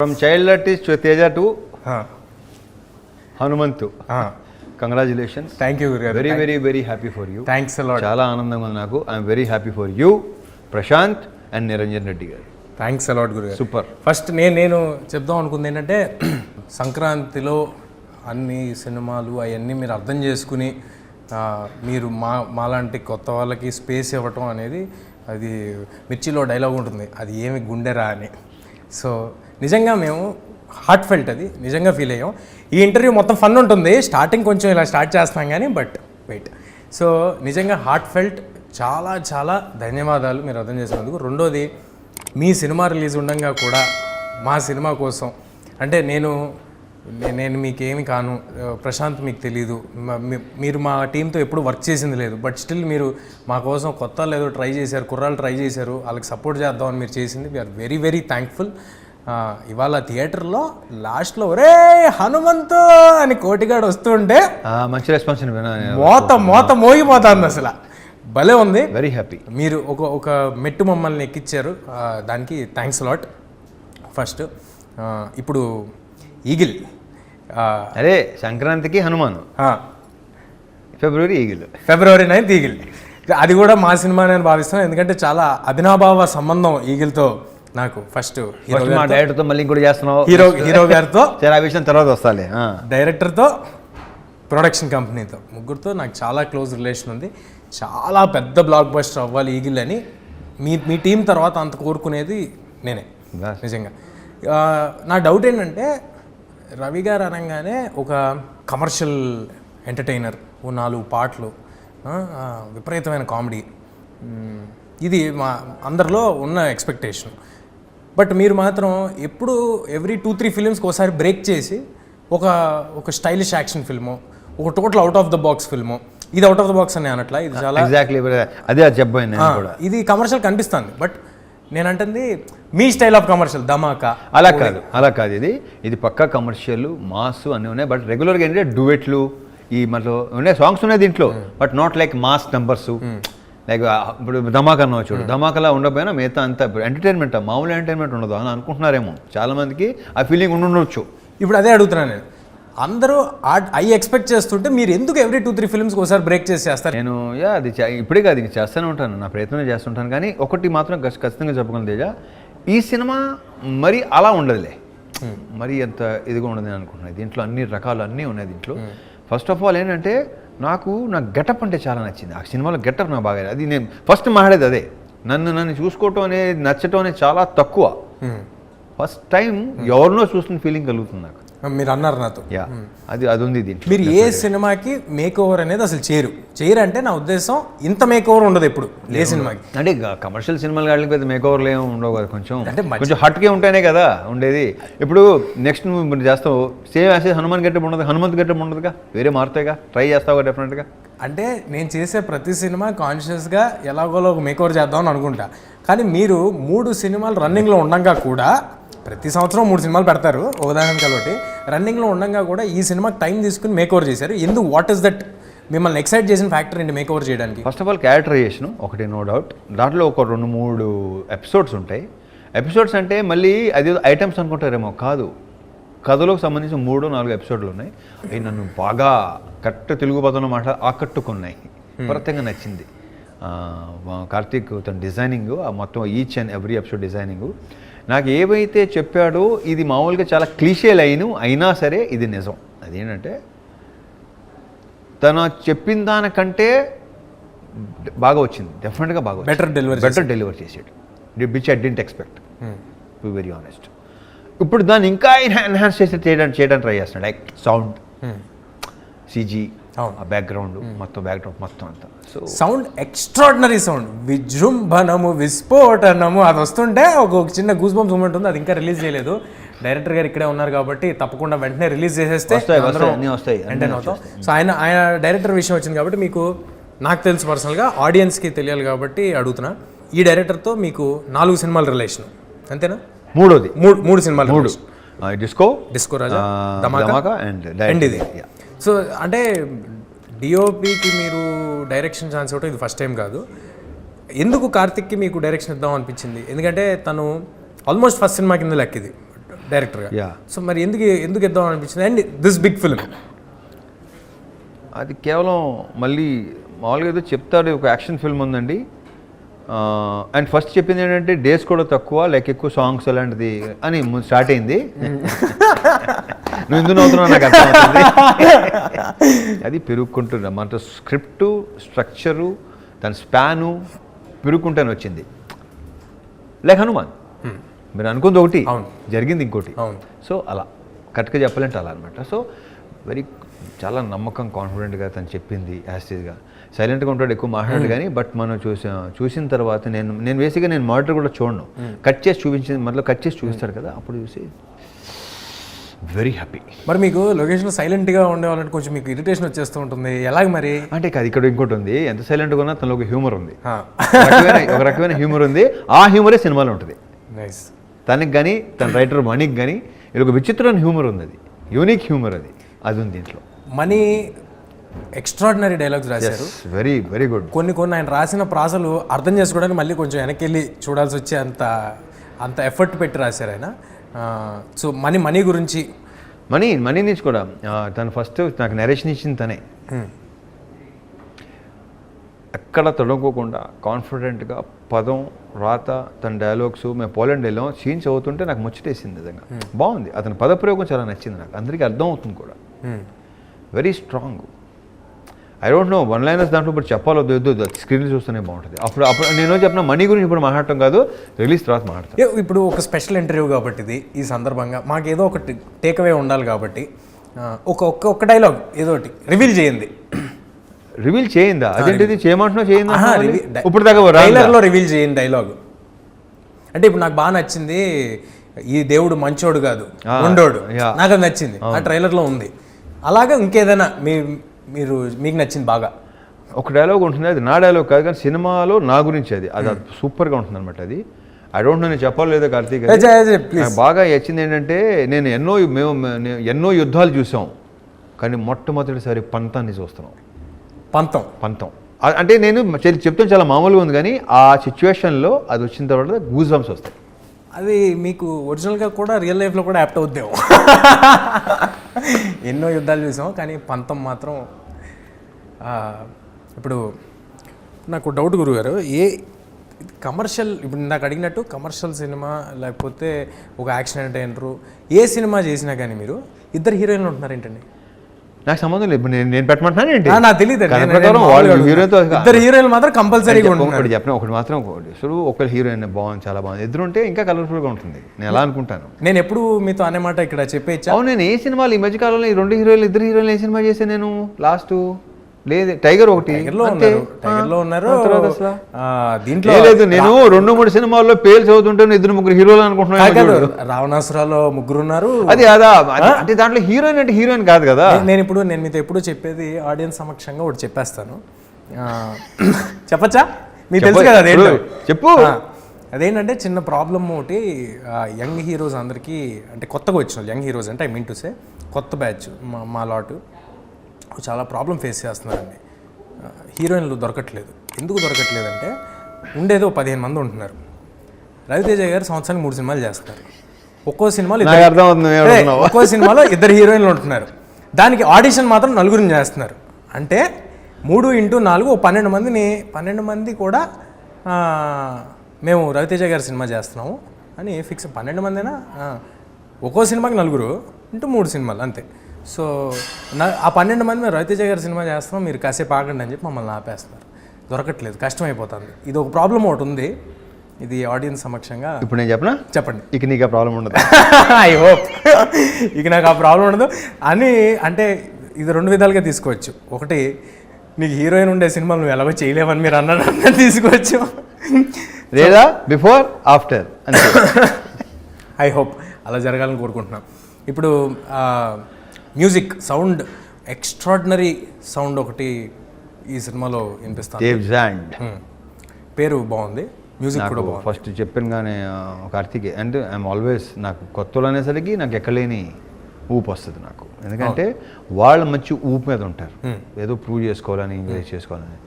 From child artist Teja to Hanumantu. Congratulations. Thank you. Very happy for you. Thanks a lot. Chala ఆనందంగా ఉంది నాకు. I am very happy for you, Prashant and Niranjan Reddy గారు. Thanks a lot గురు. Super. First నేను చెప్దాం అనుకుంది ఏంటంటే సంక్రాంతిలో అన్ని సినిమాలు అవన్నీ మీరు అర్థం చేసుకుని మీరు మాలాంటి కొత్త వాళ్ళకి స్పేస్ ఇవ్వటం అనేది అది మిర్చిలో డైలాగ్ ఉంటుంది, అది ఏమి గుండెరా అని. సో నిజంగా మేము హార్ట్ ఫెల్ట్, అది నిజంగా ఫీల్ అయ్యాం. ఈ ఇంటర్వ్యూ మొత్తం ఫన్ ఉంటుంది, స్టార్టింగ్ కొంచెం ఇలా స్టార్ట్ చేస్తాం కానీ బట్ వెయిట్. సో నిజంగా హార్ట్ ఫెల్ట్, చాలా చాలా ధన్యవాదాలు మీరు అర్థం చేసినందుకు. రెండోది, మీ సినిమా రిలీజ్ ఉండగా కూడా మా సినిమా కోసం, అంటే నేను మీకేమి కాను, ప్రశాంత్ మీకు తెలీదు, మీరు మా టీంతో ఎప్పుడు వర్క్ చేసింది లేదు, బట్ స్టిల్ మీరు మా కోసం కొత్త లేదో ట్రై చేశారు, కుర్రాళ్ళు ట్రై చేశారు, వాళ్ళకి సపోర్ట్ చేద్దామని మీరు చేసింది. We are very thankful. ఇవాళ థియేటర్లో లాస్ట్లో ఒరే హనుమంతు అని కోటిగాడు వస్తుంటే మంచి రెస్పాన్స్ మోత మోగిపోతుంది, అసలు భలే ఉంది. Very happy. మీరు ఒక మెట్టు మమ్మల్ని ఎక్కించారు, దానికి థ్యాంక్స్ లాట్. ఫస్ట్ ఇప్పుడు ఈగిల్, అరే సంక్రాంతికి హనుమాన్, ఫిబ్రవరి 9th ఈగిల్. అది కూడా మా సినిమా నేను భావిస్తున్నాను, ఎందుకంటే చాలా అభినాభావ సంబంధం ఈగిల్తో నాకు. ఫస్ట్ మా డైరెక్టర్తో మళ్ళీ ఇంకోటి చేస్తున్నావు, హీరో గారితో ఆ విషయం తర్వాత వస్తాలే, డైరెక్టర్తో, ప్రొడక్షన్ కంపెనీతో, ముగ్గురితో నాకు చాలా క్లోజ్ రిలేషన్ ఉంది. చాలా పెద్ద బ్లాక్ బస్టర్ అవ్వాలి ఈగిల్ అని మీ టీం తర్వాత అంత కోరుకునేది నేనే నిజంగా. నా డౌట్ ఏంటంటే, రవి గారు అనగానే ఒక కమర్షియల్ ఎంటర్టైనర్, ఓ 4 పాటలు, విపరీతమైన కామెడీ, ఇది మా అందరిలో ఉన్న ఎక్స్పెక్టేషన్. బట్ మీరు మాత్రం ఎప్పుడు ఎవ్రీ 2-3 ఫిలిమ్స్కి ఒకసారి బ్రేక్ చేసి ఒక స్టైలిష్ యాక్షన్ ఫిల్ము, ఒక total out of the box film. ఇది అవుట్ ఆఫ్ ద బాక్స్ అని అనట్లా, ఇది చాలా ఎగ్జాక్ట్లీ అదే చెప్పాను నేను కూడా. ఇది కమర్షియల్ కనిపిస్తుంది, బట్ నేను అంటుంది మీ స్టైల్ ఆఫ్ కమర్షియల్ ధమాకా. అలా కాదు, ఇది పక్కా కమర్షియల్, మాస్ అన్నీ ఉన్నాయి. బట్ రెగ్యులర్గా ఏంటంటే డ్యూయెట్లు, ఈ మళ్ళీ ఉన్నాయి సాంగ్స్ ఉన్నాయి దీంట్లో, but not like mass numbers. Like ఇప్పుడు ధమాకా అన్న చూడు, ధమాకాలా ఉండకపోయినా మిగతా అంతా ఎంటర్టైన్మెంట్, మామూలు ఎంటర్టైన్మెంట్ ఉండదు అని అనుకుంటున్నారేమో చాలామందికి, ఆ ఫీలింగ్ ఉండొచ్చు. ఇప్పుడు అదే అడుగుతున్నాను నేను, అందరూ ఎక్స్పెక్ట్ చేస్తుంటే మీరు ఎందుకు ఎవ్రీ 2-3 ఫిల్మ్స్కి ఒకసారి బ్రేక్ చేసి చేస్తారు? నేను అది ఇప్పుడే కాదు, ఇంక చేస్తూనే ఉంటాను, నా ప్రయత్నం చేస్తుంటాను. కానీ ఒకటి మాత్రం ఖచ్చితంగా చెప్పగలను తేజ, ఈ సినిమా మరి అలా ఉండదులే, మరి అంత ఇదిగా ఉండదు నేను అనుకుంటున్నాను. దీంట్లో అన్ని రకాలు అన్నీ ఉన్నాయి దీంట్లో. ఫస్ట్ ఆఫ్ ఆల్ ఏంటంటే, నాకు గెటప్ అంటే చాలా నచ్చింది. ఆ సినిమాలో గెటప్ నాకు బాగా, అది నేను ఫస్ట్ మాట్లాడేది అదే. నన్ను చూసుకోవటం అనేది, నచ్చటం అనేది చాలా తక్కువ. ఫస్ట్ టైం ఎవరినో చూస్తున్న ఫీలింగ్ కలుగుతుంది నాకు. మీరు అన్నారు నాతో, అది ఉంది దీంట్లో. మీరు ఏ సినిమాకి మేక్ ఓవర్ అనేది అసలు చేయరు అంటే నా ఉద్దేశం, ఇంత మేక్ ఓవర్ ఉండదు ఎప్పుడు ఏ సినిమాకి. అంటే కమర్షియల్ సినిమాలు కావడానికి పెద్ద మేక్ ఓవర్లు ఏమి ఉండవు కదా, కొంచెం హట్కే ఉంటేనే కదా ఉండేది. ఇప్పుడు నెక్స్ట్ నువ్వు చేస్తావు సేమ్ యాజ్ హనుమాన్ గెటప్ ఉండదు, హనుమంత్ గెటప్ ఉండదుగా, వేరే మారుతాయిగా, ట్రై చేస్తావుగా డెఫినెట్గా. అంటే నేను చేసే ప్రతి సినిమా కాన్షియస్గా ఎలాగోలో ఒక మేక్ ఓవర్ చేద్దామని అనుకుంటా. కానీ మీరు 3 సినిమాలు రన్నింగ్లో ఉండగా కూడా, ప్రతి సంవత్సరం 3 సినిమాలు పెడతారు ఉదాహరణకి, కాబట్టి రన్నింగ్లో ఉండగా కూడా ఈ సినిమాకి టైం తీసుకుని మేక్ ఓవర్ చేశారు. ఎందుకు, వాట్ ఈస్ దట్ మిమ్మల్ని ఎక్సైట్ చేసిన ఫ్యాక్టర్ ఏంటి మేక్ ఓవర్ చేయడానికి? ఫస్ట్ ఆఫ్ ఆల్ క్యారెక్టరైజేషన్ ఒకటి, నో డౌట్. దాంట్లో ఒక 2-3 ఎపిసోడ్స్ ఉంటాయి. ఎపిసోడ్స్ అంటే మళ్ళీ అది ఐటమ్స్ అనుకుంటారేమో, కాదు, కథలోకి సంబంధించిన 3-4 ఎపిసోడ్లు ఉన్నాయి. అవి నన్ను బాగా తెలుగు పదంలో ఆకట్టుకున్నాయి, విపరీతంగా నచ్చింది. కార్తీక్ తన డిజైనింగ్, ఆ మొత్తం each and every episode designing నాకు ఏవైతే చెప్పాడో, ఇది మామూలుగా చాలా క్లీషే లైన్ అయినా సరే ఇది నిజం. అదేంటంటే, తను చెప్పిన దానికంటే బాగా వచ్చింది, డెఫినెట్గా బాగా, బెటర్ డెలివర్ చేసాడు, which I didn't expect, to very honest. ఇప్పుడు దాన్ని ఇంకా ఎన్హాన్స్ చేయడానికి ట్రై చేస్తున్నాడు. లైక్ సౌండ్, సిజీ, ఆ బ్యాక్గ్రౌండ్ మొత్తం అంతా. సో సౌండ్ ఎక్స్ట్రాడినరీ సౌండ్, విజృంభణము, విస్ఫోటనము, అది వస్తుంటే ఒక చిన్న గూస్ బంప్స్ మూమెంట్ ఉంది. అది ఇంకా రిలీజ్ చేయలేదు, డైరెక్టర్ గారు ఇక్కడే ఉన్నారు కాబట్టి తప్పకుండా వెంటనే రిలీజ్ చేసేస్తే ఎంటర్టైన్ అవుతాం. సో ఆయన డైరెక్టర్ విషయం వచ్చింది కాబట్టి, మీకు నాకు తెలుసు పర్సనల్గా, ఆడియన్స్కి తెలియాలి కాబట్టి అడుగుతున్నా. ఈ డైరెక్టర్తో మీకు 4 సినిమాల రిలేషన్ అంతేనా? మూడోది 3 సినిమాలు, డిస్కో రాజా, ధమాకా అండ్ ఇది. సో అంటే డిఓపికి మీరు డైరెక్షన్ ఛాన్స్ ఇవ్వటం ఇది ఫస్ట్ టైం కాదు. ఎందుకు కార్తిక్కి మీకు డైరెక్షన్ ఇద్దాం అనిపించింది? ఎందుకంటే తను ఆల్మోస్ట్ ఫస్ట్ సినిమా కింద లెక్క ఇది, డైరెక్టర్గా. Yeah. సో మరి ఎందుకు ఇద్దాం అనిపించింది అండ్ దిస్ బిగ్ ఫిల్మ్? అది కేవలం మళ్ళీ మామూలుగా ఏదో చెప్తాడు, ఒక యాక్షన్ ఫిల్మ్ ఉందండి. అండ్ ఫస్ట్ చెప్పింది ఏంటంటే డేస్ కూడా తక్కువ, లైక్ ఎక్కువ సాంగ్స్ అలాంటిది అని స్టార్ట్ అయింది. నువ్వు ఎందుకు నవ్వుతున్నావు నాకు అర్థమవుతుంది. అది పెరుగుకుంటున్నా మన స్క్రిప్టు, స్ట్రక్చరు, దాని స్పాను పెరుగుకుంటానే వచ్చింది. లైక్ హనుమాన్, మీరు అనుకుంది ఒకటి, జరిగింది ఇంకోటి. సో అలా కరెక్ట్గా చెప్పాలంటే అలా అనమాట. సో వెరీ చాలా నమ్మకం, కాన్ఫిడెంట్గా తను చెప్పింది యాస్టీజ్గా. సైలెంట్గా ఉంటాడు, ఎక్కువ మాట్లాడు కానీ, బట్ మనం చూసిన తర్వాత నేను బేసిక్గా నేను మానిటర్ కూడా చూడను, కట్ చేసి చూపించింది, మళ్ళీ కట్ చేసి చూపిస్తాడు కదా, అప్పుడు చూసి వెరీ హ్యాపీ. మరి మీకు లొకేషన్లో సైలెంట్గా ఉండేవాళ్ళంటే కొంచెం మీకు ఇరిటేషన్ వచ్చేస్తూ ఉంటుంది, ఎలాగ మరి? అంటే కాదు, ఇక్కడ ఇంకోటి ఉంది, ఎంత సైలెంట్గా ఉన్నా తనలో ఒక హ్యూమర్ ఉంది, ఒక రకమైన హ్యూమర్ ఉంది. ఆ హ్యూమరే సినిమాలో ఉంటుంది. నైస్. తనకి కానీ తన రైటర్ మనీకి కానీ ఇది ఒక విచిత్రమైన హ్యూమర్ ఉంది, అది యూనిక్ హ్యూమర్, అది ఉంది దీంట్లో. మనీ ఎక్స్ట్రాడినరీ డైలాగ్స్ రాశారు, వెరీ వెరీ గుడ్. కొన్ని ఆయన రాసిన ప్రాసలు అర్థం చేసుకోవడానికి మళ్ళీ కొంచెం వెనక్కి వెళ్ళి చూడాల్సి వచ్చే అంత ఎఫర్ట్ పెట్టి రాశారు ఆయన. సో మనీ గురించి, మనీ నుంచి కూడా తను ఫస్ట్ నాకు నరేషన్ ఇచ్చింది తనే. ఎక్కడ తొడగకుండా కాన్ఫిడెంట్గా పదం రాత తన డైలాగ్స్. మేము పోలాండ్ వెళ్ళాం, సీన్స్ అవుతుంటే నాకు ముచ్చటేసింది నిజంగా, బాగుంది. అతని పదప్రయోగం చాలా నచ్చింది నాకు, అందరికీ అర్థం అవుతుంది కూడా. Very strong. I don't know one liners దాంట్లో ఇప్పుడు చెప్పాలో వద్దు, స్క్రీన్లో చూస్తూనే బాగుంటుంది. అప్పుడు నేను చెప్పిన మనీ గురించి ఇప్పుడు మాట్లాడటం కాదు, రిలీజ్ తర్వాత మాట్లాడతాం. ఇప్పుడు ఒక స్పెషల్ ఇంటర్వ్యూ కాబట్టి ఇది, ఈ సందర్భంగా మాకు ఏదో ఒకటి టేక్అవే ఉండాలి కాబట్టి ఒక్క డైలాగ్ ఏదో ఒకటి రివీల్ చేయండి. రివీల్ చేయిందా? అదేంటిది చేయమంటున్నా చేయిందా? ఇప్పుడు దాకా ట్రైలర్లో రివీల్ చేయండి డైలాగ్. అంటే ఇప్పుడు నాకు బాగా నచ్చింది, ఈ దేవుడు మంచోడు కాదు ఉండోడు, నాకు అది నచ్చింది, ఆ ట్రైలర్లో ఉంది. అలాగా ఇంకేదైనా మీకు నచ్చింది బాగా? ఒక డైలాగ్ ఉంటుంది, అది నా డైలాగ్ కాదు కానీ సినిమాలో నా గురించి అది సూపర్గా ఉంటుంది అనమాట. అది ఐ డోంట్ నో, నేను చెప్పాలి లేదో కార్తీక్, నాకు బాగా నచ్చింది ఏంటంటే, మేము ఎన్నో యుద్ధాలు చూసాం కానీ మొట్టమొదటిసారి పంతాన్ని చూస్తున్నాం. పంతం అంటే నేను చెప్తాను చాలా మామూలుగా ఉంది కానీ ఆ సిచ్యువేషన్లో అది వచ్చిన తర్వాత గూస్ బంప్స్ వస్తాయి. అది మీకు ఒరిజినల్గా కూడా రియల్ లైఫ్లో కూడా యాప్ట్ అవుద్దేమో. ఎన్నో యుద్ధాలు చూసాం కానీ పంతం మాత్రం. ఇప్పుడు నాకు డౌట్ గురుగారు, కమర్షియల్, ఇప్పుడు నాకు అడిగినట్టు కమర్షియల్ సినిమా లేకపోతే ఒక యాక్షన్ ఎంటర్టైనరు ఏ సినిమా చేసినా కానీ మీరు ఇద్దరు హీరోయిన్లు ఉంటున్నారు ఏంటండి? నాకు సంబంధం లేదు, నేను పెట్టమంటున్నాను ఏంటి నాకు తెలియదు. ఇద్దరు హీరోయిన్లు మాత్రం కంపల్సరీగా ఉంటుంది. చెప్పిన ఒకటి మాత్రం, ఒకరు హీరోయిన్ బాగుంది, చాలా బాగుంది, ఇద్దరు ఉంటే ఇంకా కలర్ఫుల్గా ఉంటుంది, నేను ఎలా అనుకుంటాను. నేను ఎప్పుడు మీతో అనే మాట ఇక్కడ చెప్పేచ్చా? అవును, నేను ఏ సినిమాలు ఈ మధ్యకాలంలో ఈ ఇద్దరు హీరోయిన్లు ఏ సినిమా చేశాను నేను లాస్ట్? లేదు, టైగర్ ఒకటి, దీంట్లో లేదు. నేను 2-3 సినిమాల్లో పేరు చదువుతుంటే 2-3 హీరోలు అనుకుంటున్నాను. రావణాసురాలో 3 ఉన్నారు. అది అదా అంటే దాంట్లో హీరోయిన్ అంటే హీరోయిన్ కాదు కదా. నేను మీతో ఎప్పుడు చెప్పేది ఆడియన్స్ సమక్షంగా ఒకటి చెప్పేస్తాను, చెప్పచ్చా? మీకు తెలుసు కదా అదేంటో. చెప్పు. అదేంటంటే చిన్న ప్రాబ్లమ్ ఒకటి, యంగ్ హీరోస్ అందరికీ, అంటే కొత్తగా వచ్చిన యంగ్ హీరోస్ అంటే ఐ మీన్ టు సే కొత్త బ్యాచ్ మా లాటు చాలా ప్రాబ్లం ఫేస్ చేస్తున్నారండి. హీరోయిన్లు దొరకట్లేదు. ఎందుకు దొరకట్లేదంటే ఉండేదో 15 మంది ఉంటున్నారు. రవితేజ గారు సంవత్సరానికి 3 సినిమాలు చేస్తారు. ఒక్కో సినిమాలో 2 హీరోయిన్లు ఉంటున్నారు. దానికి ఆడిషన్ మాత్రం 4 చేస్తున్నారు. అంటే 3x4 12 మంది కూడా మేము రవితేజ గారి సినిమా చేస్తున్నాము అని ఫిక్స్. 12 మందినా, ఒక్కో సినిమాకి 4 ఇంటూ 3 సినిమాలు అంతే. సో ఆ 12 మంది మేము రవితేజ గారి సినిమా చేస్తున్నాం, మీరు కాసేపు ఆగండి అని చెప్పి మమ్మల్ని ఆపేస్తున్నారు. దొరకట్లేదు, కష్టమైపోతుంది. ఇది ఒక ప్రాబ్లం ఒకటి ఉంది. ఇది ఆడియన్స్ సమక్షంగా ఇప్పుడు నేను చెప్పండి. ఇక నీకు ఆ ప్రాబ్లం ఉండదు. ఐ హోప్ ఇక నాకు ఆ ప్రాబ్లం ఉండదు అని. అంటే ఇది 2 విధాలుగా తీసుకోవచ్చు. ఒకటి, నీకు హీరోయిన్ ఉండే సినిమాలు నువ్వు ఎలాగో చేయలేవని మీరు అన్న తీసుకోవచ్చు, లేదా బిఫోర్ ఆఫ్టర్. ఐ హోప్ అలా జరగాలని కోరుకుంటున్నాం. ఇప్పుడు మ్యూజిక్ సౌండ్, ఎక్స్ట్రాడినరీ సౌండ్ ఒకటి ఈ సినిమాలో వినిపిస్తాను. పేరు బాగుంది, మ్యూజిక్ కూడా బాగుంది. ఫస్ట్ చెప్పాను కానీ కార్తీక్ అంటే ఐఎమ్ ఆల్వేస్, నాకు కొత్తలు అనేసరికి నాకు ఎక్కలేని ఊపు వస్తుంది నాకు. ఎందుకంటే వాళ్ళు మంచి ఊపు మీద ఉంటారు, ఏదో ప్రూవ్ చేసుకోవాలని, ఎంకరేజ్ చేసుకోవాలని.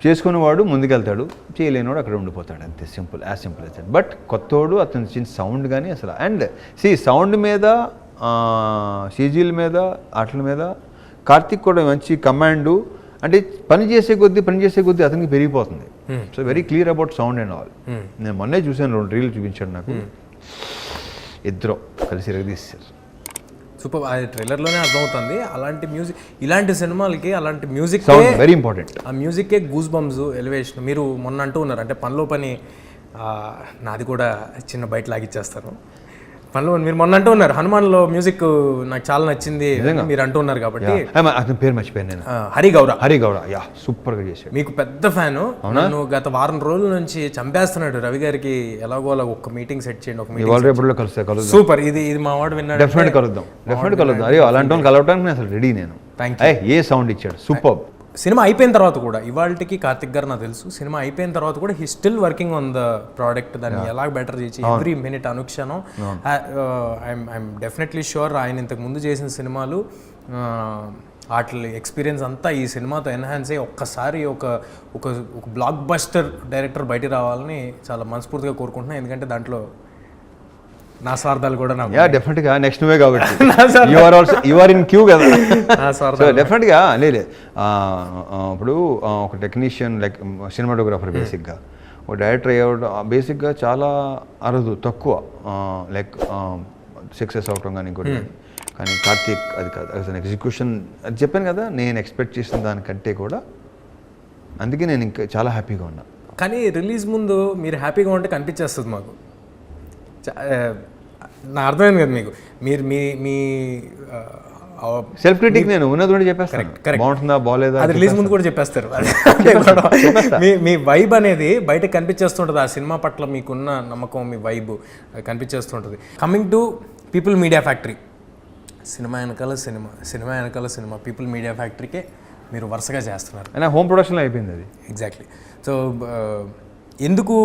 చేసుకునేవాడు ముందుకెళ్తాడు, చేయలేనివాడు అక్కడ ఉండిపోతాడు, అంతే. Simple, as simple as that. But కొత్తోడు అతను చిన్న సౌండ్ కానీ అసలు, అండ్ సౌండ్ మీద, సీజీల మీద, ఆటల మీద కార్తిక్ కూడా మంచి కమాండు. అంటే పని చేసే కొద్దీ అతనికి పెరిగిపోతుంది. So very clear about sound and all. నేను మొన్నే చూసాను, 2 రీల్ చూపించాడు నాకు. ఇద్దరు కలిసి ఎరగదీశారు. సూపర్. అది ట్రైలర్లోనే అర్థమవుతుంది. అలాంటి మ్యూజిక్, ఇలాంటి సినిమాలకి అలాంటి మ్యూజిక్ వెరీ ఇంపార్టెంట్. ఆ మ్యూజిక్కే గూస్ బంప్స్, ఎలివేషన్. మీరు మొన్న అంటూ ఉన్నారు, అంటే పనిలో పని నాది కూడా చిన్న బయట లాగిచ్చేస్తాను. పనిలో మీరు మొన్న అంటూ ఉన్నారు, హనుమాన్లో మ్యూజిక్ నాకు చాలా నచ్చింది మీరు అంటూ ఉన్నారు కాబట్టి. అతని పేరు మర్చిపోయాను నేను. హరి గౌర, యా, సూపర్గా చేశాడు. మీకు పెద్ద ఫ్యాను. నన్ను గత వారం రోజుల నుంచి చంపేస్తున్నాడు. రవి గారికి ఎలాగో అలా ఒక మీటింగ్ సెట్ చేయండి, ఒక మీటింగ్ కలుద్దాం. సూపర్. ఇది మా వాడు విన్నాడు. డెఫినెట్ కలుద్దాం. అయ్యో, అలాంటి వాళ్ళు కలవడానికి నేను అసలు రెడీ. నేను ఏ సౌండ్ ఇచ్చాడు, సూపర్. సినిమా అయిపోయిన తర్వాత కూడా, ఇవాళకి కార్తిక్ గారు నాకు తెలుసు, సినిమా అయిపోయిన తర్వాత కూడా he still working on the product. దాన్ని ఎలా బెటర్ చేసి every minute Anukshanam. I'm definitely sure ఆయన ఇంతకు ముందు చేసిన సినిమాలు వాటి ఎక్స్పీరియన్స్ అంతా ఈ సినిమాతో ఎన్హాన్స్ అయ్యి ఒక్కసారి ఒక ఒక బ్లాక్ బస్టర్ డైరెక్టర్ బయటికి రావాలని చాలా మనస్ఫూర్తిగా కోరుకుంటున్నాను. ఎందుకంటే దాంట్లో నా స్వార్థాలు కూడా నాకు. డెఫినెట్గా నెక్స్ట్ నువ్వే కాబట్టి యు ఆర్ ఇన్ క్యూ కదా. సో డెఫినెట్గా లేదు. ఇప్పుడు ఒక టెక్నీషియన్ లైక్ సినిమాటోగ్రాఫర్ బేసిక్గా, ఒక డైరెక్టర్ అయ్యేవాడు బేసిక్గా చాలా అరుదు, తక్కువ లైక్ సక్సెస్ అవటం కానీ ఇంకోటి. కానీ కార్తీక్ అది కాదు, అసలు ఎగ్జిక్యూషన్ అది చెప్పాను కదా, నేను ఎక్స్పెక్ట్ చేసిన దానికంటే కూడా. అందుకే నేను ఇంకా చాలా హ్యాపీగా ఉన్నా. కానీ రిలీజ్ ముందు మీరు హ్యాపీగా ఉంటే కనిపించేస్తుంది మాకు. నా అర్థమైంది కదా మీకు. మీరు మీ సెల్ఫ్ క్రిటిక్ నేను ఉన్నది చెప్పేస్తాను, బాగుంటుందా బాగోలేదా అది రిలీజ్ ముందు కూడా చెప్పేస్తారు. మీ వైబ్ అనేది బయటకు కనిపించేస్తుంటుంది. ఆ సినిమా పట్ల మీకున్న నమ్మకం, మీ వైబ్ కనిపించేస్తుంటుంది. Coming to People Media Factory, cinema వెనకాల సినిమా పీపుల్ మీడియా ఫ్యాక్టరీకే మీరు వరుసగా చేస్తున్నారు. అయినా హోమ్ ప్రొడక్షన్లో అయిపోయింది అది. ఎగ్జాక్ట్లీ. సో ఎందుకు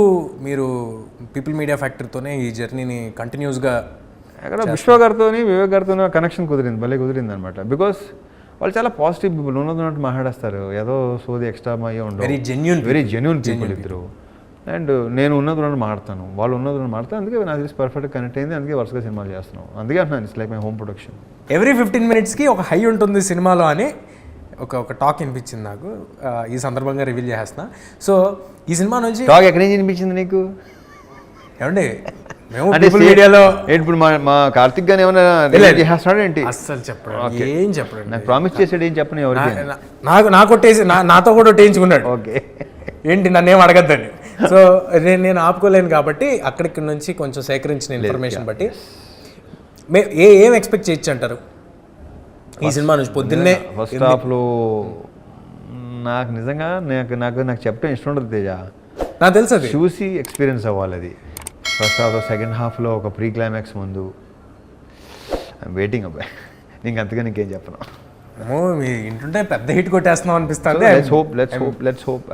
మీరు పీపుల్ మీడియా ఫ్యాక్టరీతోనే ఈ జర్నీని కంటిన్యూస్గా? అక్కడ విశ్వ గారితో, వివేక్ గారితో కనెక్షన్ భలే కుదిరింది అనమాట. బికాస్ వాళ్ళు చాలా పాజిటివ్ పీపుల్, ఉన్నట్టు మాట్లాడేస్తారు, ఏదో సోది ఎక్స్ట్రా అయ్యే ఉండవు. వెరీ జెన్యూన్ పీపుల్ ఇద్దరు. అండ్ నేను ఉన్నది మాడతాను, వాళ్ళు ఉన్నది మాడతాను. అందుకే నాకు తెలిసి పర్ఫెక్ట్గా కనెక్ట్ అయింది. అందుకే వరుసగా సినిమాలు చేస్తున్నాం. అందుకే అంటున్నాను, it's like my home production. Every 15 minutesకి ఒక హై ఉంటుంది సినిమాలో అని ఒక టాక్ వినిపించింది నాకు. ఈ సందర్భంగా రివీల్ చేస్తున్నా. సో ఈ సినిమా నుంచి టాక్ ఎక్కడి నుంచి వినిపించింది నీకు? ఏమండి, మేము మీడియాలో ఇప్పుడు మా కార్తిక్ గాని ఏమైనా చేస్తున్నాడు ఏంటి? అస్సలు చెప్పడం, ఏం చెప్పడం. నాకు ప్రామిస్ చేసాడు, ఏం చెప్పను ఎవరికి. నాకు కొట్టేసి నాతో కూడా కొట్టేయించుకున్నాడు. ఓకే, ఏంటి నన్ను ఏం అడగద్దండి. సో నేను ఆపుకోలేను కాబట్టి అక్కడికి నుంచి కొంచెం సేకరించిన ఇన్ఫర్మేషన్ బట్టి ఏం ఎక్స్పెక్ట్ చేయొచ్చు అంటారు ఈ సినిమా నుంచి? పొద్దున్నే ఫస్ట్ హాఫ్లో నాకు నిజంగా నాకు చెప్పడం ఇష్టం ఉండదు తేజ. నాకు తెలుసు, అది చూసి ఎక్స్పీరియన్స్ అవ్వాలి. అది ఫస్ట్ హాఫ్లో, సెకండ్ హాఫ్లో ఒక ప్రీ క్లైమాక్స్ ముందు ఐఎమ్ వెయిటింగ్ అబ్బాయి. ఇంకంతగా నీకేం చెప్పను. మీ ఇంటుంటే పెద్ద హిట్ కొట్టేస్తున్నాం అనిపిస్తుంది. Let's hope.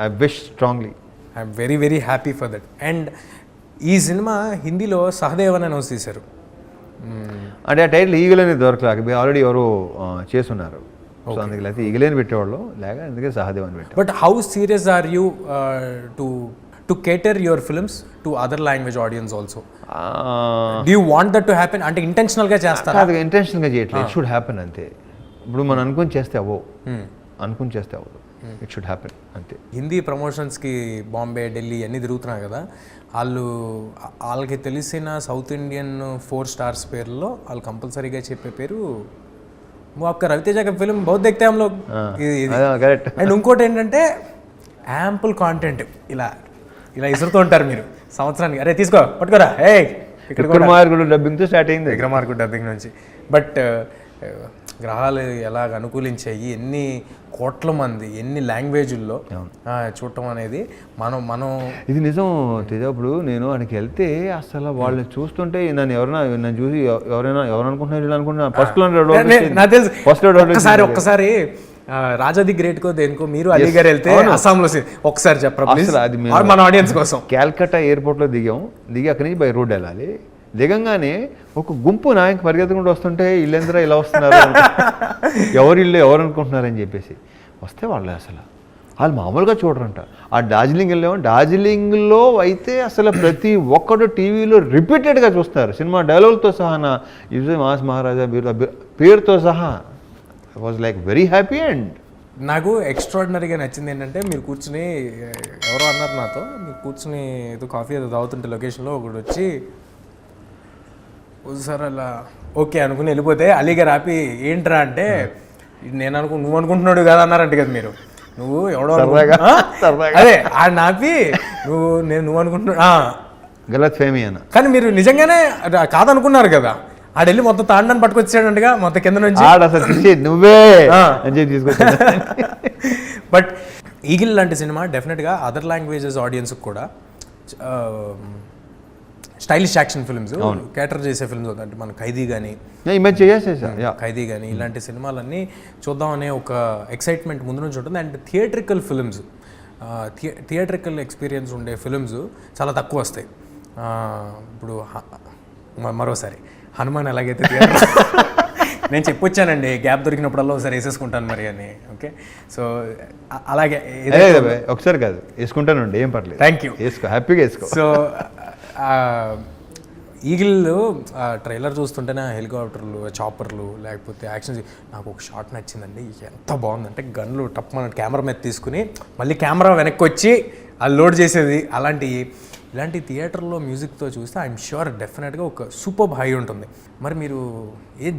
I wish strongly. I'm very very happy for that. And ఈ సినిమా హిందీలో సహదేవ్ అని అనౌన్స్ చేశారు. అంటే ఆ టైటిల్ ఈగల్ అనేది దొరకలేక ఆల్రెడీ ఎవరు చేస్తున్నారు. సో అందుకే లేకపోతే ఈగలేని పెట్టేవాళ్ళు, లేక అందుకే సహదేవ్ అని పెట్టారు. But how serious are you to cater your films to other language audience also? Do you want that to happen? అంటే ఇంటెన్షనల్గా చేస్తారు? అది ఇంటెన్షనల్గా చేయట్లేదు, ఇట్ షుడ్ హ్యాపెన్ అంతే. ఇప్పుడు మనం అనుకుని చేస్తే అవ్వదు, ఇట్ షుడ్ హ్యాపెన్ అంతే. హిందీ ప్రమోషన్స్కి బాంబే, ఢిల్లీ అన్నీ తిరుగుతున్నారు కదా, వాళ్ళకి తెలిసిన సౌత్ ఇండియన్ 4 stars పేర్లలో వాళ్ళు కంపల్సరీగా చెప్పే పేరు आपका रवितेजा का फिल्म बहुत देखते हैं हम लोग. అండ్ ఇంకోటి ఏంటంటే యాంపుల్ కాంటెంట్ ఇలా ఇసురుతూ ఉంటారు మీరు సంవత్సరానికి. అరే తీసుకో, పట్టుకోరా, విక్రమార్కుడు డబ్బింగ్తో స్టార్ట్ అయింది. విక్రమార్కుడు డబ్బింగ్ నుంచి. బట్ గ్రహాలు ఎలాగ అనుకూలించాయి, ఎన్ని కోట్ల మంది ఎన్ని లాంగ్వేజ్ల్లో చూడటం అనేది మనం ఇది నిజం తేజ. ఇప్పుడు నేను అక్కడికి వెళ్తే అసలు వాళ్ళు చూస్తుంటే నన్ను చూసి ఎవరు అనుకుంటున్నారు ఒక్కసారి రాజా ది గ్రేట్ కో దేనికో మీరు అలీ గారు వెళ్తే అస్సాంలో ఒకసారి చెప్పండి మన ఆడియన్స్ కోసం. క్యాల్కటా ఎయిర్పోర్ట్లో దిగి అక్కడి నుంచి బై రోడ్ వెళ్ళాలి. దిగంగానే ఒక గుంపు నాయకు పరిగెత్తకుండా వస్తుంటే ఇల్లేంద్రా ఇలా వస్తున్నారు, ఎవరు అనుకుంటున్నారని చెప్పేసి వస్తే వాళ్ళు అసలు వాళ్ళు మామూలుగా చూడరంట. ఆ డార్జిలింగ్ వెళ్ళాము, డార్జిలింగ్లో అయితే అసలు ప్రతి ఒక్కడు టీవీలో రిపీటెడ్గా చూస్తారు సినిమా డైలాగులతో సహా. నా యూజే మాస్ మహారాజా పేరుతో సహా. I was like very happy. And నాకు ఎక్స్ట్రాడినరీగా నచ్చింది ఏంటంటే మీరు కూర్చుని, ఎవరో అన్నారు నాతో, మీరు కూర్చుని ఏదో కాఫీ ఏదో తాగుతుంటే లొకేషన్లో ఒకడు వచ్చి సార్ అలా ఓకే అనుకుని వెళ్ళిపోతే అలీగారు ఆపి ఏంట్రా అంటే నువ్వు అనుకుంటున్నాడు కదా అన్నారంట కదా మీరు. నువ్వు ఎవడో అదే ఆ నాపి నువ్వు అనుకుంటున్నా గలత్ ఫేమీ అన్న. కానీ మీరు నిజంగానే కాదనుకున్నారు కదా. ఆడెళ్ళి మొత్తం తాండని పట్టుకొచ్చాడంటగా మొత్తం కింద నుంచి నువ్వే అని చెప్పి తీసుకొచ్చా. బట్ ఈగిల్ లాంటి సినిమా డెఫినెట్గా అదర్ లాంగ్వేజెస్ ఆడియన్స్కి కూడా స్టైలిష్ యాక్షన్ ఫిల్మ్స్ క్యాటర్ చేసే ఫిల్మ్స్ అంటే మన ఖైదీ కానీ ఖైదీ కానీ ఇలాంటి సినిమాలన్నీ చూద్దామనే ఒక ఎక్సైట్మెంట్ ముందు నుంచి ఉంటుంది. And theatrical films, theatrical experience ఉండే ఫిల్మ్స్ చాలా తక్కువ వస్తాయి. ఇప్పుడు మరోసారి హనుమాన్ ఎలాగైతే నేను చెప్పొచ్చానండి, గ్యాప్ దొరికినప్పుడల్లా ఒకసారి వేసేసుకుంటాను మరి అని. ఓకే, సో అలాగే ఒకసారి కాదు వేసుకుంటానండి, ఏం పర్లేదు. థ్యాంక్ యూ, వేసుకో, హ్యాపీగా వేసుకో. సో ఈగిల్ ట్రైలర్ చూస్తుంటేనే హెలికాప్టర్లు, చాపర్లు, లేకపోతే యాక్షన్, నాకు ఒక షాట్ నచ్చిందండి. ఎంత బాగుందంటే గన్లు టప్ మన కెమెరా మీద తీసుకుని మళ్ళీ కెమెరా వెనక్కి వచ్చి అది లోడ్ చేసేది. ఇలాంటి థియేటర్లో మ్యూజిక్తో చూస్తే ఐఎమ్ ష్యూర్ డెఫినెట్గా ఒక సూపర్ హై ఉంటుంది. మరి మీరు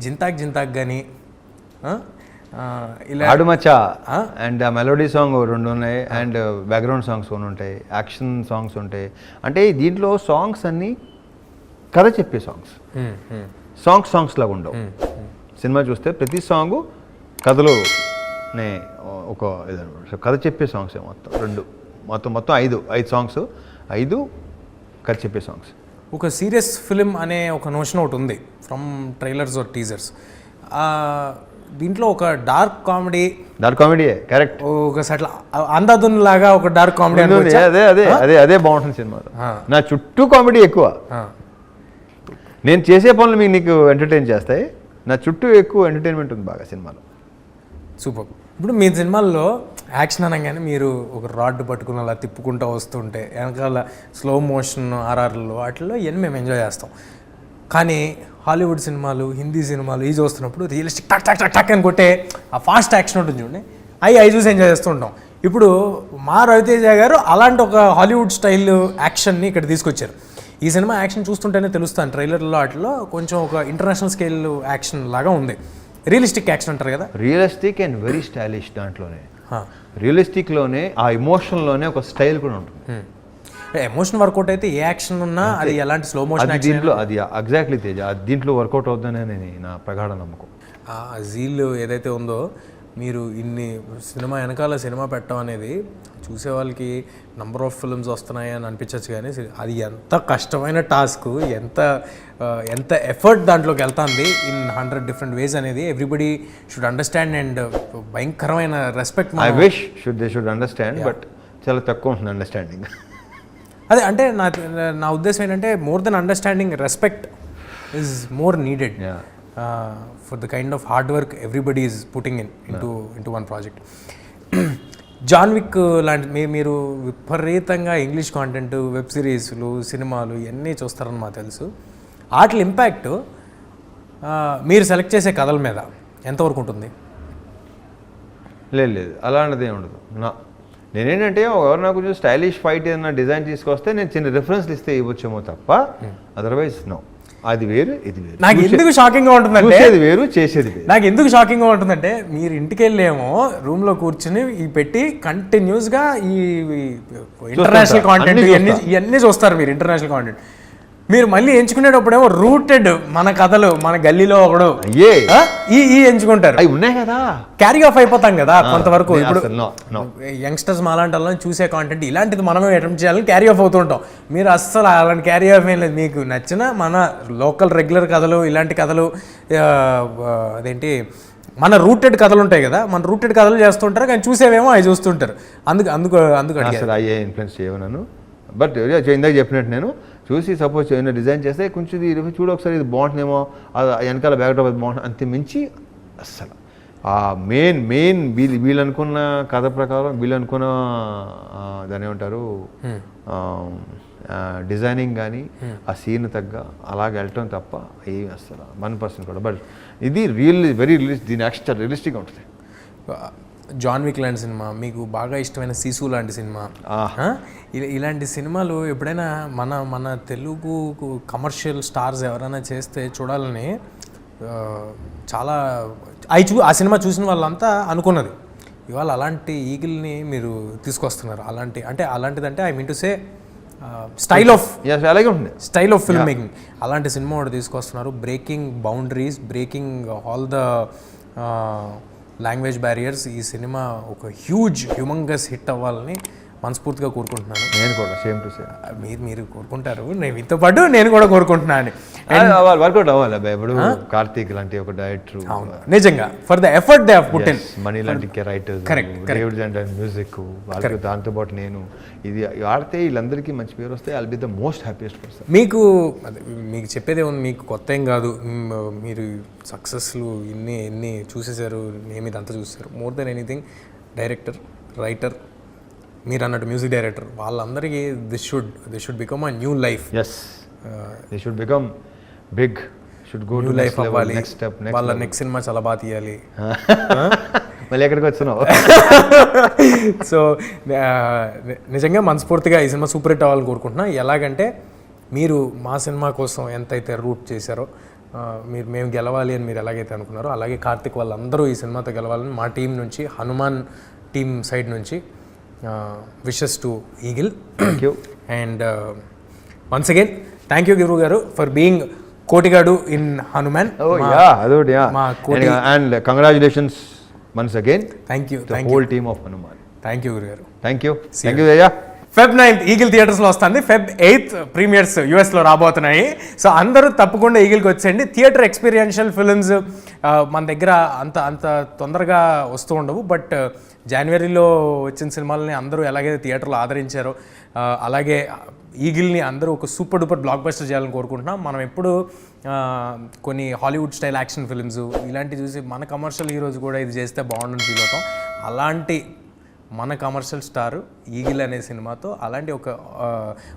జింతాక్ కానీ ఇలా ఆడుమచ్చా అండ్ ఆ మెలోడీ సాంగ్ 2 ఉన్నాయి, అండ్ బ్యాక్గ్రౌండ్ సాంగ్స్ 1 ఉంటాయి, యాక్షన్ సాంగ్స్ ఉంటాయి. అంటే దీంట్లో సాంగ్స్ అన్నీ కథ చెప్పే సాంగ్స్ లాగా ఉండవు. సినిమా చూస్తే ప్రతి సాంగ్ కథలోనే ఒక కథ చెప్పే సాంగ్స్ మొత్తం 5 సాంగ్స్, 5 కథ చెప్పే సాంగ్స్. ఒక సీరియస్ ఫిలిం అనే ఒక నోషన్ ఒకటి ఉంది ఫ్రమ్ ట్రైలర్స్ ఆర్ టీజర్స్. దీంట్లో ఒక డార్క్ కామెడీ కరెక్ట్, ఒక సట్ల అందాదున్ లాగా ఒక డార్క్ కామెడీ అదే బాగుంటుంది సినిమాలో. నా చుట్టూ కామెడీ ఎక్కువ, నేను చేసే పనులు నీకు ఎంటర్టైన్ చేస్తాయి, నా చుట్టూ ఎక్కువ ఎంటర్టైన్మెంట్ ఉంది బాగా సినిమాలో. సూపర్. ఇప్పుడు మీ సినిమాల్లో యాక్షన్ అనగానే మీరు ఒక రాడ్ పట్టుకుని అలా తిప్పుకుంటూ వస్తుంటే వెనకాల స్లో మోషన్ ఆర్ఆర్లో వాటిల్లో ఇవన్నీ మేము ఎంజాయ్ చేస్తాం. కానీ హాలీవుడ్ సినిమాలు, హిందీ సినిమాలు ఇవి చూస్తున్నప్పుడు రియలిస్టిక్ టక్ అని కొట్టే ఆ ఫాస్ట్ యాక్షన్ ఉంటుంది చూడండి, అవి చూసి ఎంజాయ్ చేస్తూ ఉంటాం. ఇప్పుడు మా రవితేజ గారు అలాంటి ఒక హాలీవుడ్ స్టైల్ యాక్షన్ని ఇక్కడ తీసుకొచ్చారు. ఈ సినిమా యాక్షన్ చూస్తుంటేనే తెలుస్తాను, ట్రైలర్లో వాటిలో కొంచెం ఒక ఇంటర్నేషనల్ స్కేల్ యాక్షన్ లాగా ఉంది. రియలిస్టిక్ యాక్షన్ అంటారు కదా, రియలిస్టిక్ అండ్ వెరీ స్టైలిష్. దాంట్లోనే రియలిస్టిక్లోనే ఆ ఎమోషన్లోనే ఒక స్టైల్ కూడా ఉంటుంది. ఎమోషన్ వర్కౌట్ అయితే ఏ యాక్షన్ ఉన్నా అది ఎలాంటి స్లో మోషన్ దీంట్లో అది ఎగ్జాక్ట్లీ తేజ, దీంట్లో వర్కౌట్ అవుతుందని నా ప్రగాఢ నమ్మకం. ఆ జీల్ ఏదైతే ఉందో, మీరు ఇన్ని సినిమా పెట్టడం అనేది చూసే వాళ్ళకి నంబర్ ఆఫ్ ఫిల్మ్స్ వస్తున్నాయి అని అనిపించవచ్చు, కానీ అది ఎంత కష్టమైన టాస్క్, ఎంత ఎఫర్ట్ దాంట్లోకి వెళ్తుంది ఇన్ 100 డిఫరెంట్ వేస్ అనేది ఎవ్రీబడి షుడ్ అండర్స్టాండ్. అండ్ భయంకరమైన respect. I wish they should understand, but చాలా తక్కువ ఉంటుంది అండర్స్టాండింగ్. అదే అంటే నా ఉద్దేశం ఏంటంటే more than understanding, respect is more needed for the kind of hard work everybody is putting into one project. John Wick లాంటి మీరు విపరీతంగా ఇంగ్లీష్ కాంటెంట్, వెబ్ సిరీస్లు, సినిమాలు ఇవన్నీ చూస్తారని మాకు తెలుసు. వాటి ఇంపాక్ట్ మీరు సెలెక్ట్ చేసే కథల మీద ఎంతవరకు ఉంటుంది? లేదు అలాంటిది ఉండదు. నేనేంటంటే ఎవరు నాకు కొంచెం స్టైలిష్ ఫైట్ ఏదైనా డిజైన్ తీసుకొస్తే నేను చిన్న రిఫరెన్స్లు ఇస్తే ఇవ్వచ్చేమో తప్ప, అదర్వైజ్ నో. అది వేరు, ఇది వేరు. నాకు ఎందుకు షాకింగ్గా ఉంటుందంటే చూసేది వేరు, చేసేది వేరు. నాకు ఎందుకు షాకింగ్గా ఉంటుందంటే, మీరు ఇంటికి వెళ్ళేమో రూమ్లో కూర్చుని పెట్టి కంటిన్యూస్గా ఈ ఇంటర్నేషనల్ కాంటెంట్ ఇవన్నీ చూస్తారు మీరు. ఇంటర్నేషనల్ కాంటెంట్ మీరు మళ్ళీ ఎంచుకునేటప్పుడేమో రూటెడ్ మన కథలు, మన గల్లీలో ఒకడు ఈ ఎంచుకుంటారు. అవి ఉన్నాయి కదా, క్యారీ ఆఫ్ అయిపోతాం కదా కొంతవరకు. ఇప్పుడు యంగ్స్టర్స్ మాలాంటి వాళ్ళని చూసే కాంటెంట్ ఇలాంటిది మనమే అటెంప్ట్ చేయాలని క్యారీ ఆఫ్ అవుతుంటాం. మీరు అస్సలు అలాంటి క్యారీ ఆఫ్ ఏం లేదు. మీకు నచ్చిన మన లోకల్ రెగ్యులర్ కథలు, ఇలాంటి కథలు, అదేంటి మన రూటెడ్ కథలు ఉంటాయి కదా, మన రూటెడ్ కథలు చేస్తుంటారు, కానీ చూసేవేమో అవి చూస్తుంటారు. అందుకు అయ్యే ఇన్ఫ్లుయెన్స్ చేయమన్నాను. బట్ ఇందాక చెప్పినట్టు నేను చూసి సపోజ్ ఏమైనా డిజైన్ చేస్తే కొంచెం చూడు ఒకసారి ఇది బాగుంటుందేమో, వెనకాల బ్యాక్డ్రాప్ అది బాగుంటుంది, అంతే మించి అస్సలు ఆ మెయిన్ వీళ్ళు అనుకున్న కథ ప్రకారం వీళ్ళు అనుకున్న దాని ఏమంటారు డిజైనింగ్ కానీ ఆ సీన్ తగ్గ అలాగ వెళ్ళటం తప్ప ఏం అసలు 1% కూడా. బట్ ఇది వెరీ దీని యాక్షన్ రియలిస్టిక్గా ఉంటుంది. జాన్ విక్ లాంటి సినిమా, మీకు బాగా ఇష్టమైన సీసు లాంటి సినిమా, ఇలాంటి సినిమాలు ఎప్పుడైనా మన తెలుగు కమర్షియల్ స్టార్స్ ఎవరైనా చేస్తే చూడాలని చాలా ఆ సినిమా చూసిన వాళ్ళంతా అనుకున్నది. ఇవాళ అలాంటి ఈగిల్ని మీరు తీసుకొస్తున్నారు. అలాంటిదంటే I mean to say style of film making, అలాంటి సినిమా ఒకటి తీసుకొస్తున్నారు. Breaking boundaries, breaking all the language barriers. ఈ సినిమా ఒక హ్యూమంగస్ హిట్ అవ్వాలని మనస్ఫూర్తిగా కోరుకుంటున్నాను. నేను కూడా సేమ్ టు సేమ్ మీరు కోరుకుంటారు, నేను మీతో పాటు నేను కూడా కోరుకుంటున్నాను. వర్కౌట్ అవ్వాలి ఇప్పుడు కార్తీక్ లాంటి ఒక డైరెక్టర్ నిజంగా for the effort they have put in, money లాంటి రైటర్స్, డేవిడ్ అండ్ మ్యూజిక్ వాళ్ళకి దాంతో పాటు నేను ఇది ఆడితే వీళ్ళందరికీ మంచి పేరు వస్తే I'll be the most happiest person. మీకు చెప్పేదే ఉంది, మీకు కొత్త ఏం కాదు. మీరు సక్సెస్లు ఎన్ని చూసేశారు, నేను ఇదంతా చూసారు. More than anything director, writer, మీరు అన్నట్టు మ్యూజిక్ డైరెక్టర్, వాళ్ళందరికీ this should become a new life. They should become big, should go to life అవ్వాలి. వాళ్ళ నెక్స్ట్ సినిమా చాలా బాగా తీయాలి. మళ్ళీ ఎక్కడికి వచ్చినావు? సో నిజంగా మనస్ఫూర్తిగా ఈ సినిమా సూపర్ హిట్ అవ్వాలని కోరుకుంటున్నా. ఎలాగంటే మీరు మా సినిమా కోసం ఎంతైతే రూట్ చేశారో, మేము గెలవాలి అని మీరు ఎలాగైతే అనుకున్నారో, అలాగే కార్తిక్ వాళ్ళందరూ ఈ సినిమాతో గెలవాలని మా టీం నుంచి, హనుమాన్ టీం సైడ్ నుంచి wishes to Eagle. And once again thank you గురువు గారు ఫర్ బీయింగ్ కోటిగాడు ఇన్ హనుమాన్. మా Koti and congratulations once again. Thank you whole team of Hanuman. Thank you గురువు గారు. థ్యాంక్ యూ దయ్యా. Feb 9th ఈగిల్ థియేటర్స్లో వస్తుంది. Feb 8th ప్రీమియర్స్ యూఎస్లో రాబోతున్నాయి. సో అందరూ తప్పకుండా ఈగిల్కి వచ్చేయండి. థియేటర్ ఎక్స్పీరియన్షియల్ ఫిల్మ్స్ మన దగ్గర అంత తొందరగా వస్తూ ఉండవు. బట్ జనవరిలో వచ్చిన సినిమాలని అందరూ ఎలాగైతే థియేటర్లో ఆదరించారో, అలాగే ఈగిల్ని అందరూ ఒక సూపర్ డూపర్ బ్లాక్ బస్టర్ చేయాలని కోరుకుంటున్నాం. మనం ఎప్పుడు కొన్ని హాలీవుడ్ స్టైల్ యాక్షన్ ఫిల్మ్స్ ఇలాంటివి చూసి మన కమర్షియల్ హీరోస్ కూడా ఇది చేస్తే బాగుండని ఫీల్ అవుతాం. అలాంటి మన కమర్షియల్ స్టార్ ఈగిల్ అనే సినిమాతో అలాంటి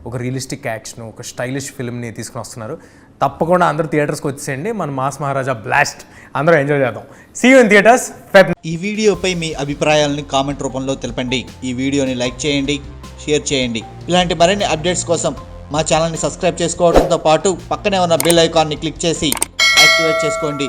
ఒక రియలిస్టిక్ యాక్షన్, ఒక స్టైలిష్ ఫిల్మ్ని తీసుకుని వస్తున్నారు. తప్పకుండా అందరూ థియేటర్స్కి వచ్చేయండి. మన మాస్ మహారాజా బ్లాస్ట్ అందరూ ఎంజాయ్ చేద్దాం. See you in theatres. ఈ వీడియోపై మీ అభిప్రాయాలను కామెంట్ రూపంలో తెలపండి. ఈ వీడియోని లైక్ చేయండి, షేర్ చేయండి. ఇలాంటి మరిన్ని అప్డేట్స్ కోసం మా ఛానల్ని సబ్స్క్రైబ్ చేసుకోవడంతో పాటు పక్కనే ఉన్న బెల్ ఐకాన్ని క్లిక్ చేసి యాక్టివేట్ చేసుకోండి.